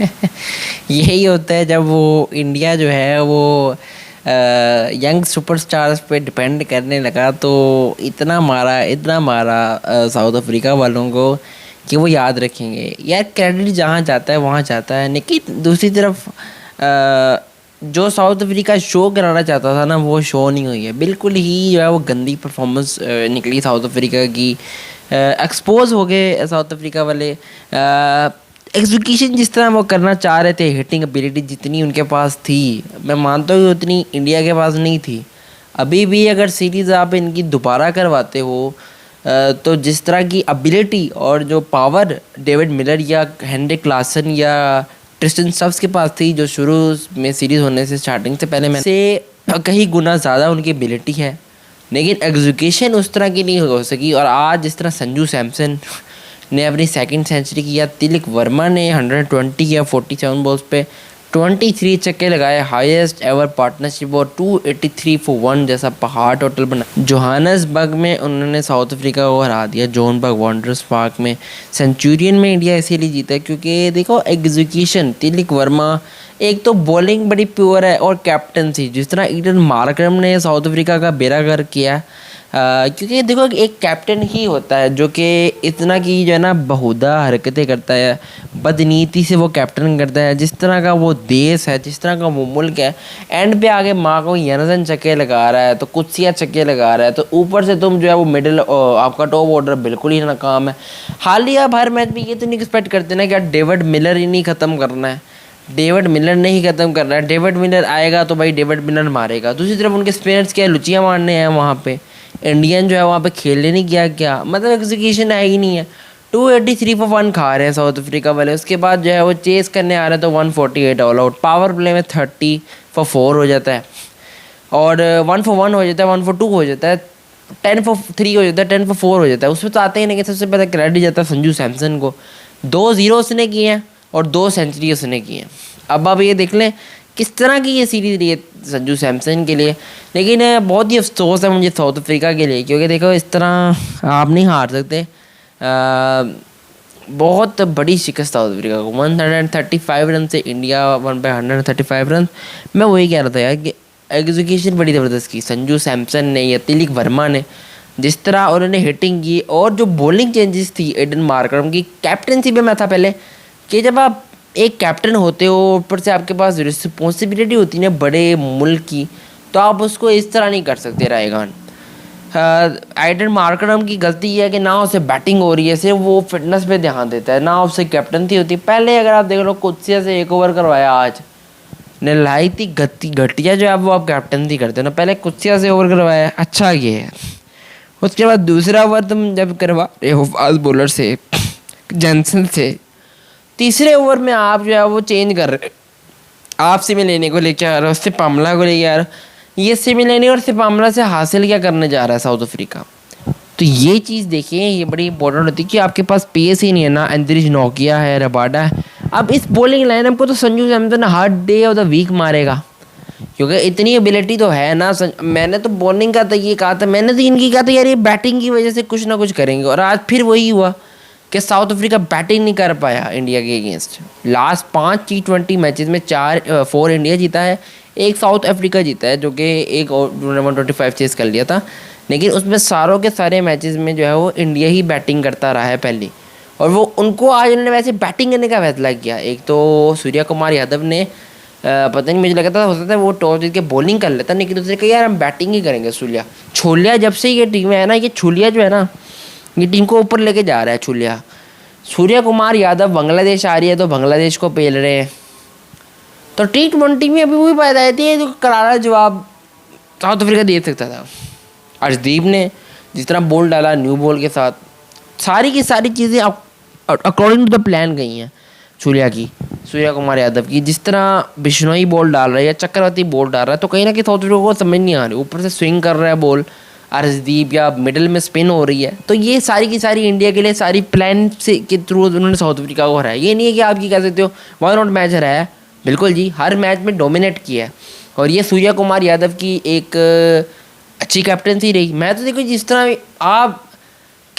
यही होता है जब वो इंडिया जो है वो यंग सुपरस्टार्स पे डिपेंड करने लगा, तो इतना मारा साउथ अफ्रीका वालों को कि वो याद रखेंगे। यार क्रेडिट जहाँ जाता है वहाँ जाता है, लेकिन दूसरी तरफ जो साउथ अफ्रीका शो कराना चाहता था ना, वो शो नहीं हुई है। बिल्कुल ही जो है वो गंदी परफॉर्मेंस निकली साउथ अफ्रीका की। एक्सपोज हो गए साउथ अफ्रीका वाले। एग्जीक्यूशन जिस तरह वो करना चाह रहे थे, हिटिंग एबिलिटी जितनी उनके पास थी, मैं मानता हूँ कि उतनी इंडिया के पास नहीं थी। अभी भी अगर सीरीज़ आप इनकी दोबारा करवाते हो, तो जिस तरह की एबिलिटी और जो पावर डेविड मिलर या हेनरिक क्लासन या ट्रिस्टन स्टफ्स के पास थी, जो शुरू में सीरीज़ होने से स्टार्टिंग से पहले मैं से कहीं गुना ज़्यादा उनकी एबिलिटी है, लेकिन एग्जीक्यूशन उस तरह की नहीं हो सकी। और आज जिस तरह संजू सैमसन ने अपनी सेकंड सेंचुरी की, या तिलक वर्मा ने 120 या 47 बॉल्स पे 23 छक्के लगाए, हाईएस्ट एवर पार्टनरशिप, और 283 फॉर 1 जैसा पहाड़ टोटल बना। जोहानसबर्ग में उन्होंने साउथ अफ्रीका को हरा दिया, जोहानसबर्ग वांडरर्स पार्क में। सेंचुरियन में इंडिया इसीलिए जीता क्योंकि देखो एग्जीक्यूशन, तिलक वर्मा एक तो बॉलिंग बड़ी प्योर है, और कैप्टनसी जिस तरह ईडन मार्करम ने साउथ अफ्रीका का बेड़ा गर्क किया। क्योंकि देखो एक कैप्टन ही होता है जो कि इतना की जो है ना बहुधा हरकतें करता है, बदनीति से वो कैप्टन करता है। जिस तरह का वो देश है, जिस तरह का वो मुल्क है, एंड पे आगे माँ को यनसन छक्के लगा रहा है, तो कुत्सिया छक्के लगा रहा है, तो ऊपर से तुम जो है वो मिडिल आपका टॉप ऑर्डर बिल्कुल ही नाकाम है। हालिया हर मैच में ये तो नहीं एक्सपेक्ट करते ना कि डेविड मिलर ही नहीं ख़त्म करना है, डेविड मिलर ने ही ख़त्म करना है। डेविड मिलर आएगा तो भाई डेविड मिलर मारेगा। दूसरी तरफ उनके स्पिनर्स क्या लुचियाँ मारने हैं वहाँ पे, इंडियन जो है वहाँ पे खेलने नहीं गया क्या, मतलब एग्जीक्यूशन है ही नहीं है। 283 फॉर 1 खा रहे हैं साउथ अफ्रीका वाले, उसके बाद जो है वो चेस करने आ रहे हैं तो 148 ऑल आउट। पावर प्ले में 30 फॉर 4 हो जाता है, और 1 फॉर 1 हो जाता है, 1 फॉर 2 हो जाता है, 10 फॉर 3 हो जाता है, 10 फॉर 4 हो जाता है। उसमें तो आते ही नहीं कि सबसे पहले क्रेडिट जाता है संजू सैमसन को। 2 0 उसने किए हैं और 2 सेंचुरी उसने की हैं। अब आप ये देख लें किस तरह की ये सीरीज रही है संजू सैमसन के लिए। लेकिन बहुत ही अफसोस है मुझे साउथ अफ्रीका के लिए, क्योंकि देखो इस तरह आप नहीं हार सकते। बहुत बड़ी शिकस्त साउथ अफ्रीका को, 135 रन से इंडिया 1/135 रन। मैं वही कह रहा था यार कि एग्जीक्यूशन बड़ी ज़बरदस्त की संजू सैमसन ने या तिलक वर्मा ने, जिस तरह उन्होंने हिटिंग की, और जो बॉलिंग चेंजेस थी एडन मार्करम की। कैप्टनसी पे मैं था पहले कि जब आप एक कैप्टन होते हो, ऊपर से आपके पास रिस्पॉन्सिबिलिटी होती है ना बड़े मुल्क की, तो आप उसको इस तरह नहीं कर सकते रायगान। एडन मार्करम की गलती ये है कि ना उसे बैटिंग हो रही है, सिर्फ वो फिटनेस पे ध्यान देता है, ना उससे कैप्टनसी होती। पहले अगर आप देख लो कुत्सिया से 1 ओवर करवाया, आज नलायती घटिया जो है वो आप कैप्टनसी करते हो ना, पहले कुत्सिया से ओवर करवाया, अच्छा ये है। उसके बाद दूसरा ओवर तुम जब करवा रहे हो फास्ट बॉलर से, जॉनसन से, तीसरे ओवर में आप जो है वो चेंज कर रहे, आप सिमिलेनी को लेके आ रहे हो, उससे पामला को लेके आ रहे हो। ये सिमिलेनी और सिपामला से हासिल क्या करने जा रहा है साउथ अफ्रीका। तो ये चीज़ देखिए, ये बड़ी इंपॉर्टेंट होती है कि आपके पास पेस ही नहीं है ना, एंड्रिज नोकिया है, रबाडा है। अब इस बॉलिंग लाइनअप को तो संजू सैमसन हर डे ऑफ द वीक मारेगा, क्योंकि इतनी एबिलिटी तो है ना। मैंने तो बॉलिंग का तो ये कहा था, मैंने तो इनकी कहा था यार ये बैटिंग की वजह से कुछ ना कुछ करेंगे, और आज फिर वही हुआ कि साउथ अफ्रीका बैटिंग नहीं कर पाया इंडिया के अगेंस्ट। लास्ट 5 T20 मैचेस में 4 इंडिया जीता है, 1 साउथ अफ्रीका जीता है, जो कि एक 125 चेस कर लिया था। लेकिन उसमें सारों के सारे मैचेस में जो है वो इंडिया ही बैटिंग करता रहा है पहले, और वो उनको आज उन्होंने वैसे बैटिंग करने का फैसला किया। एक तो सूर्या कुमार यादव ने पता नहीं, मुझे लगा था हो सकता है वो टॉस जीत के बॉलिंग कर लेता, लेकिन उसने कहा यार हम बैटिंग ही करेंगे। छोलिया जब से ये टीम में है ना, ये छुलिया जो है ना, ये टीम को ऊपर लेके जा रहा है छुलिया। सूर्या कुमार यादव बांग्लादेश आ रही है तो बांग्लादेश को पेल रहे हैं। तो T20 में अभी वही बात आई थी, जो करारा जवाब साउथ अफ्रीका दे सकता था। अर्शदीप ने जिस तरह बॉल डाला न्यू बॉल के साथ, सारी की सारी चीज़ें अकॉर्डिंग टू द प्लान गई हैं सूर्या कुमार यादव की। जिस तरह बिश्नोई बॉल डाल रहा है या चक्रवर्ती बॉल डाल रहा है, तो कहीं ना कहीं साउथ अफ्रीका को समझ नहीं आ रही, ऊपर से स्विंग कर रहा है बॉल अर्शदीप, या मिडिल में स्पिन हो रही है। तो ये सारी की सारी इंडिया के लिए सारी प्लान से के थ्रू उन्होंने साउथ अफ्रीका को हराया। ये नहीं है कि आप ये कह सकते हो 1 आउट मैच हराया, बिल्कुल जी, हर मैच में डोमिनेट किया है। और ये सूर्या कुमार यादव की एक अच्छी कैप्टनसी रही। मैं तो देखो जिस तरह आप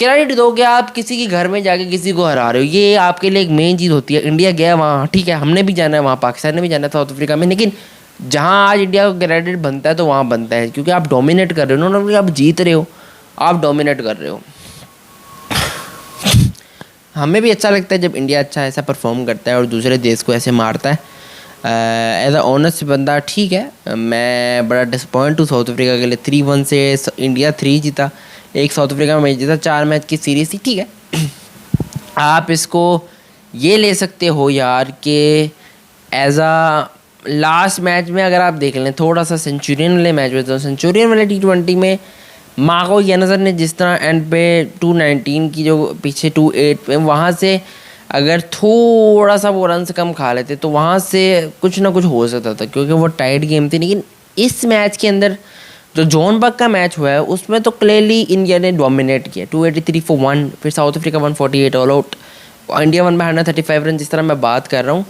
क्रेडिट दो कि आप किसी के घर में जाके किसी को हरा रहे हो, ये आपके लिए एक मेन चीज़ होती है। इंडिया गया वहाँ, ठीक है, हमने भी जाना है वहाँ, पाकिस्तान ने भी जाना है साउथ अफ्रीका में, लेकिन जहाँ आज इंडिया को क्रेडिट बनता है तो वहाँ बनता है, क्योंकि आप डोमिनेट कर रहे हो ना, आप जीत रहे हो, आप डोमिनेट कर रहे हो। हमें भी अच्छा लगता है जब इंडिया अच्छा ऐसा परफॉर्म करता है और दूसरे देश को ऐसे मारता है। एज अ ऑनेस्ट बंदा ठीक है, मैं बड़ा डिसपॉइंट हूँ साउथ अफ्रीका के लिए। 3-1 से इंडिया 3 जीता, एक साउथ अफ्रीका में मैच जीता, 4 मैच की सीरीज थी, ठीक है। आप इसको ये ले सकते हो यार कि एज अ लास्ट मैच में अगर आप देख लें थोड़ा सा सेंचुरियन वाले मैच में, तो सेंचुरियन वाले T20 में मार्को यनजर ने जिस तरह एंड पे 219 की जो पीछे 28 पे वहाँ से अगर थोड़ा सा वो रन कम खा लेते तो वहाँ से कुछ ना कुछ हो सकता था, क्योंकि वो टाइट गेम थी। लेकिन इस मैच के अंदर जो जोहन्सबर्ग का मैच हुआ है उसमें तो क्लियरली इंडिया ने डोमिनेट किया, 283 फॉर 1, फिर South Africa 148 all out, India 1 by 135 run, जिस तरह मैं बात कर रहा हूँ।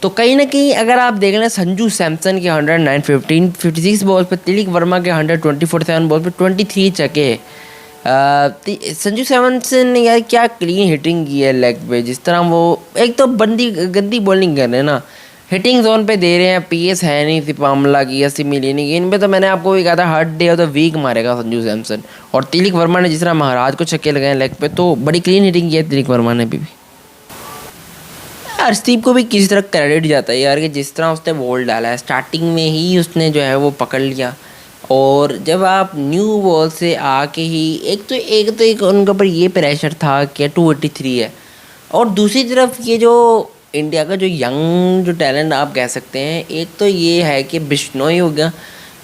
तो कहीं ना कहीं अगर आप देख लें संजू सैमसन के 109 15 56 बॉल पर, तिलक वर्मा के 120 47 बॉल पर 23 छक्के। संजू सैमसन ने यार क्या क्लीन हिटिंग की है लेग पे, जिस तरह वो एक तो गंदी बॉलिंग कर रहे हैं ना, हिटिंग जोन पे दे रहे हैं, पीएस है नहीं सिपामला की या सिमिलियनी की, इन पे तो मैंने आपको भी कहा था हर डे तो वीक मारेगा संजू सैमसन। और तिलक वर्मा ने जिस तरह महाराज को छक्के लगाए लेग पे, तो बड़ी क्लीन हिटिंग की है तिलक वर्मा ने भी। अर्शदीप को भी किसी तरह क्रेडिट जाता है यार कि जिस तरह उसने बॉल डाला है स्टार्टिंग में ही उसने जो है वो पकड़ लिया। और जब आप न्यू बॉल से आके ही एक उनके ऊपर ये प्रेशर था कि 283 है, और दूसरी तरफ ये जो इंडिया का जो यंग जो टैलेंट आप कह सकते हैं, एक तो ये है कि बिश्नोई हो गया,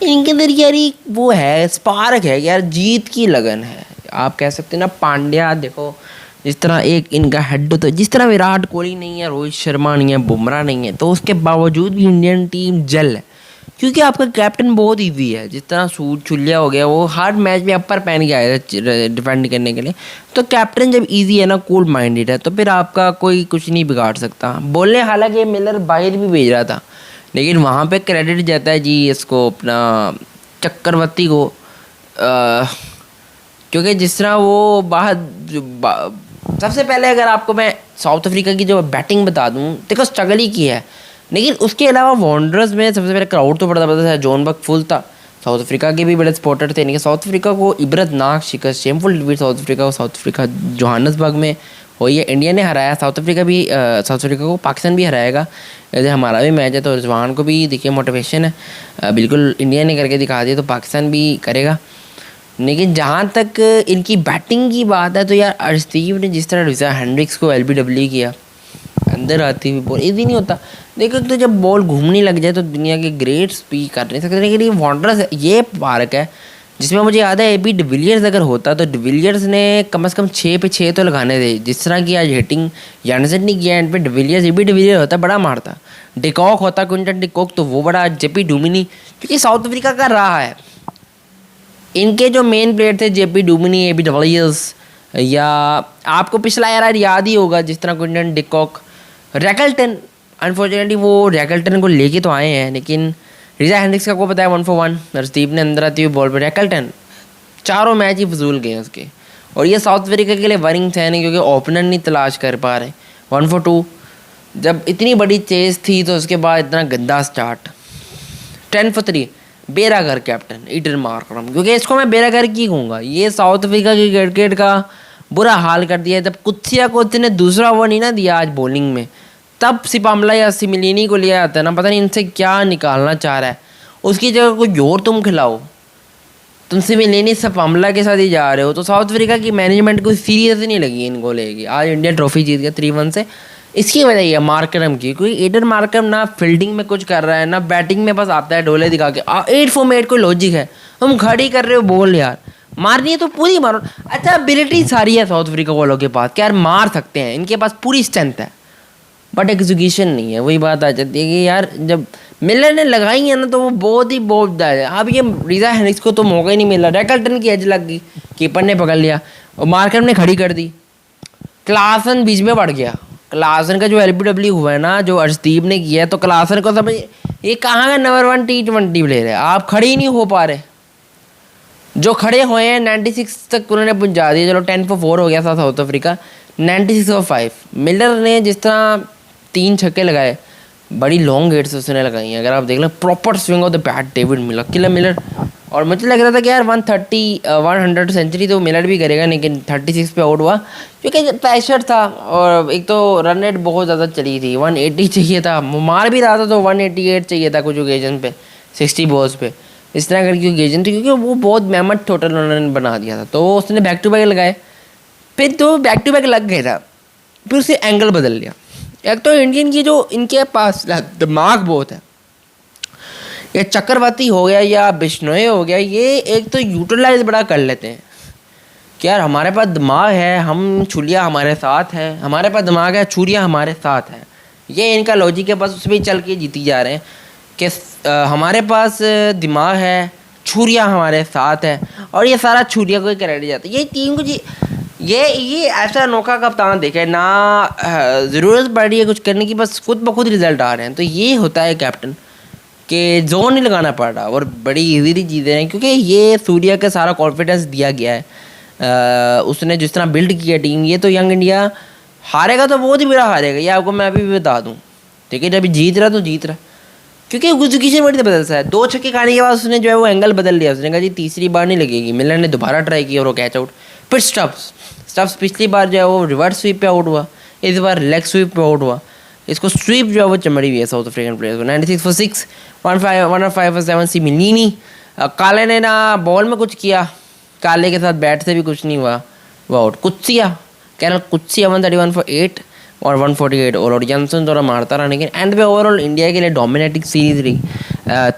इनके अंदर यार वो है स्पार्क है यार, जीत की लगन है आप कह सकते हैं ना। पांड्या देखो जिस तरह एक इनका हेड होता है, जिस तरह विराट कोहली नहीं है, रोहित शर्मा नहीं है, बुमराह नहीं है, तो उसके बावजूद भी इंडियन टीम जल है, क्योंकि आपका कैप्टन बहुत ईजी है। जिस तरह सूट चुलिया हो गया, वो हर मैच में अपर पहन के आया था डिफेंड करने के लिए, तो कैप्टन जब इजी है ना, कूल माइंडेड है, तो फिर आपका कोई कुछ नहीं बिगाड़ सकता। बोलने हालांकि मिलर बाहर भी भेज रहा था, लेकिन वहाँ पे क्रेडिट जाता है जी इसको अपना चक्रवर्ती को, क्योंकि जिस तरह वो सबसे पहले अगर आपको मैं साउथ अफ्रीका की जो बैटिंग बता दूं, देखो स्ट्रगल ही की है, लेकिन उसके अलावा वॉन्डरर्स में सबसे पहले क्राउड तो बड़ा ज़बरदस्त है, जोहन्सबर्ग फुल था, साउथ अफ्रीका के भी बड़े सपोर्टर थे, लेकिन साउथ अफ्रीका को इबरतनाक शिकस्त, shameful defeat south Africa Johannesburg में हुई है। इंडिया ने हराया साउथ अफ्रीका को, पाकिस्तान भी हराएगा, जैसे हमारा भी मैच है, तो रिजवान को भी देखिए मोटिवेशन है, बिल्कुल इंडिया ने करके दिखा दिया तो पाकिस्तान भी करेगा। लेकिन जहाँ तक इनकी बैटिंग की बात है तो यार अर्शदीप ने जिस तरह रिजा हेंड्रिक्स को LBW किया, अंदर आती हुई बॉल इजी नहीं होता। देखो तो जब बॉल घूमने लग जाए तो दुनिया के ग्रेट्स भी कर नहीं सकते, लेकिन ये वॉन्डरर्स ये पार्क है जिसमें मुझे याद है AB डिविलियर्स अगर होता तो डिविलियर्स ने कम से कम 6 पे 6 तो लगाने थे, जिस तरह की आज हिटिंग यानसेन ने किया एंड पे डिविलियर्स, AB डिविलियर्स होता बड़ा मारता, डिकॉक होता क्विंटन डिकॉक तो वो बड़ा, JP डुमिनी, क्योंकि साउथ अफ्रीका का रहा है, इनके जो मेन प्लेयर थे JP डुमिनी, AB डिविलियर्स, या आपको पिछला याद ही होगा जिस तरह क्विंटन डिकॉक, रैकल्टन, अनफॉर्चुनेटली वो रैकल्टन को लेके तो आए हैं, लेकिन रिजा हेंड्रिक्स का को पता है 1 for 1, अर्शदीप ने अंदर आती हुई बॉल पर रैकल्टन, चारों मैच ही फजूल गए उसके। और ये साउथ अफ्रीका के लिए वरिंग है नहीं, क्योंकि ओपनर नहीं तलाश कर पा रहे। 1 for 2 जब इतनी बड़ी चेज थी तो उसके बाद इतना गंदा स्टार्ट। 10 for 3 बेरागर कैप्टन ईडन मार्करम, क्योंकि इसको मैं बेरागर की कहूँगा, ये साउथ अफ्रीका की क्रिकेट का बुरा हाल कर दिया है। जब कुत्सिया को ने दूसरा ओवर नहीं ना दिया आज बॉलिंग में, तब सिपामला या सिमिलिनी को लिया जाता है ना, पता नहीं इनसे क्या निकालना चाह रहा है, उसकी जगह कोई और तुम खिलाओ, तुम सिमिलिनी सिपामला के साथ ही जा रहे हो। तो साउथ अफ्रीका की मैनेजमेंट को सीरियस नहीं लगी इनको लेके, आज इंडिया ट्रॉफी जीत गया 3-1 से। इसकी वजह ये मार्करम की, क्योंकि ईडन मार्करम ना फील्डिंग में कुछ कर रहा है ना बैटिंग में, बस आता है डोले दिखा के 8 for 8 कोई लॉजिक है, तुम खड़ी कर रहे हो बॉल, यार मारनी है तो पूरी मारो। अच्छा एबिलिटी सारी है साउथ अफ्रीका वालों के पास, क्या यार मार सकते हैं, इनके पास पूरी स्ट्रेंथ है, बट एग्जीक्यूशन नहीं है। वही बात आ जाती है कि यार जब मिलर ने लगाई है ना तो वो बहुत ही बोल्ड है। अब ये रिजा हेंड्रिक्स को तो मौका ही नहीं मिला, रैकल्टन की एज लग गई, कीपर ने पकड़ लिया और मार्करम ने खड़ी कर दी, क्लासन बीच में बढ़ गया। क्लासन का जो LBW हुआ है ना, जो अर्शदीप ने किया है, तो क्लासन को समझ ये कहाँ का नंबर 1 T20 प्लेयर है, आप खड़े ही नहीं हो पा रहे। जो खड़े हुए हैं 96 तक उन्होंने पहुंचा दिया। चलो 10 for 4 हो गया था साउथ अफ्रीका, 96 for 5। मिलर ने जिस तरह 3 छक्के लगाए, बड़ी लॉन्ग हिट्स उसने लगाई हैं। अगर आप देख लें proper swing of the bat David Miller, killer Miller. और मुझे लग रहा था कि यार 100 सेंचुरी तो मिलर भी करेगा, लेकिन 36 पे आउट हुआ क्योंकि प्रेशर था और एक तो रन रेट बहुत ज़्यादा चली थी। 180 चाहिए था, मार भी रहा था तो 188 चाहिए था कुछ ओकेजन पे, 60 बॉल्स पे। इस तरह करके ओकेजन थी क्योंकि वो बहुत मेहनत टोटल उन्होंने बना दिया था। तो उसने बैक टू बैक लगाए, फिर तो बैक टू बैक लग गया था, फिर उससे एंगल बदल लिया। एक तो इंडियन की जो इनके पास दिमाग बहुत है, ये चक्रवर्ती हो गया या बिश्नोई हो गया, ये एक तो यूटिलाइज बड़ा कर लेते हैं कि यार हमारे पास दिमाग है, हम छुरिया हमारे साथ है, हमारे पास दिमाग है, छुरिया हमारे साथ है। ये इनका लॉजिक है, बस उसमें चल के जीती जा रहे हैं कि हमारे पास दिमाग है, छुरिया हमारे साथ है, और ये सारा छुरिया को ही क्रेडिट जाता है। ये टीम को जी ये ऐसा अनोखा कप्तान देखे ना, ज़रूरत पड़ रही है कुछ करने की, बस खुद ब खुद रिजल्ट आ रहे हैं। तो ये होता है कैप्टन कि जोन नहीं लगाना पड़ रहा और बड़ी इजीली जीते हैं, क्योंकि ये सूर्या का सारा कॉन्फिडेंस दिया गया है। उसने जिस तरह बिल्ड किया टीम, ये तो यंग इंडिया हारेगा तो बहुत ही बुरा हारेगा, ये आपको मैं अभी भी बता दूँ। ठीक है, जब जीत रहा तो जीत रहा, क्योंकि एग्जीक्यूशन बड़ी बदल सा है। 2 छक्के खाने के बाद उसने जो है वो एंगल बदल लिया। उसने कहा जी तीसरी बार नहीं लगेगी। मिलर ने दोबारा ट्राई किया और वो कैच आउट। फिर स्टफ्स पिछली बार जो है वो रिवर्स स्वीप पे आउट हुआ, इस बार लेग स्वीप पे आउट हुआ। इसको स्वीप जो है वो चमड़ी हुई है साउथ अफ्रीकन प्लेयर को। 96 for 6, 105 for 7 सिमिलिनी। काले ने ना बॉल में कुछ किया, काले के साथ बैट से भी कुछ नहीं हुआ, वो आउट। कुत्सिया 131 for 8 और 148 और जॉनसन थोड़ा मारता रहा, लेकिन एंड पे ओवरऑल इंडिया के लिए डोमिनेटिंग सीरीज रही।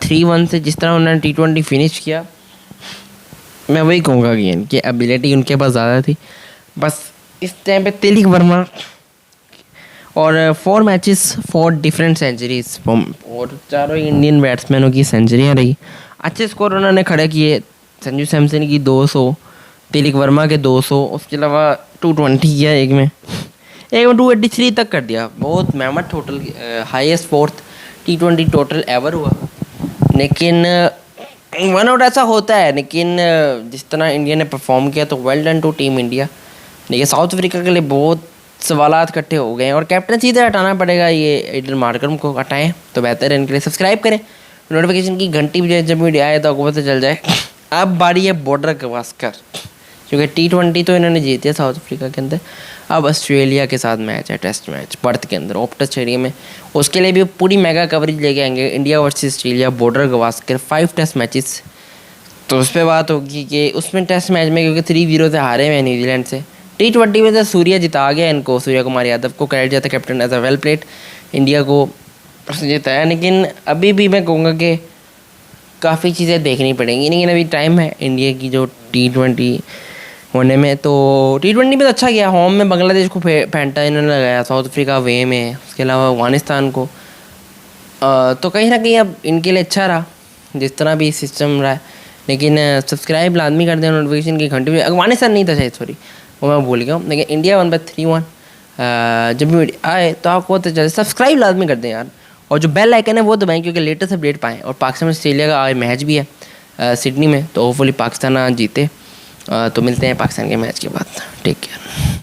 3-1 से जिस तरह उन्होंने T20 फिनिश किया, मैं वही कहूँगा कि इनकी एबिलिटी उनके पास ज़्यादा थी। बस इस टाइम पे तिलक वर्मा और 4 मैचेस 4 डिफरेंट सेंचुरीज, और चारों इंडियन बैट्समैनों की सेंचुरियाँ रही। अच्छे स्कोर उन्होंने खड़े किए। संजू सैमसन की 200, तिलक वर्मा के 200, उसके अलावा 220 किया एक में 283 तक कर दिया। बहुत मेहनत total, highest 4th T20 total ever हुआ। लेकिन वन आउट ऐसा होता है, लेकिन जिस तरह इंडिया ने परफॉर्म किया तो well done to team India. लेकिन साउथ अफ्रीका के लिए बहुत सवालात इकट्ठे हो गए हैं और कैप्टन सीधे हटाना पड़ेगा। ये एडन मार्करम को हटाएं तो बेहतर है। इनके लिए सब्सक्राइब करें, नोटिफिकेशन की घंटी भी जब वीडियो आए तो आपको पता चल जाए। अब बारी है बॉर्डर गवास्कर, क्योंकि T20 तो इन्होंने जीती है साउथ अफ्रीका के अंदर। अब ऑस्ट्रेलिया के साथ मैच है, टेस्ट मैच पर्थ के अंदर ऑप्टा स्टेडियम में। उसके लिए भी पूरी मेगा कवरेज लेके आएंगे। India versus Australia, Border Gavaskar, 5 test matches. तो उस पर बात होगी कि उसमें टेस्ट मैच में क्योंकि 3-0 से हारे हुए हैं न्यूजीलैंड से। T20 में तो सूर्या जिता गया इनको, सूर्या कुमार यादव को क्रेडिट जाता है captain as a well played. India को उसने जिताया, लेकिन अभी भी मैं कहूँगा कि काफ़ी चीज़ें देखनी पड़ेंगी। लेकिन अभी टाइम है इंडिया की जो T20 होने में। तो T20 में तो अच्छा किया, होम में बांग्लादेश को फेंटा इन्होंने लगाया, साउथ अफ्रीका वे में, उसके अलावा अफगानिस्तान को। तो कहीं ना कहीं अब इनके लिए अच्छा रहा जिस तरह भी सिस्टम रहा है। लेकिन सब्सक्राइब लाजमी कर दें, नोटिफिकेशन की घंटी। अफगानिस्तान नहीं था शायद, सॉरी वो मैं भूल गया हूँ। लेकिन इंडिया 1/3-1 जब भी आए तो आपको तो चले सब्सक्राइब लाजमी कर दें यार, और जो बेल आइकन है वो दबाएं क्योंकि लेटेस्ट अपडेट पाएँ। और पाकिस्तान ऑस्ट्रेलिया का आज मैच भी है सिडनी में, तो होपफुली पाकिस्तान जीते। तो मिलते हैं पाकिस्तान के मैच के बाद। Take care.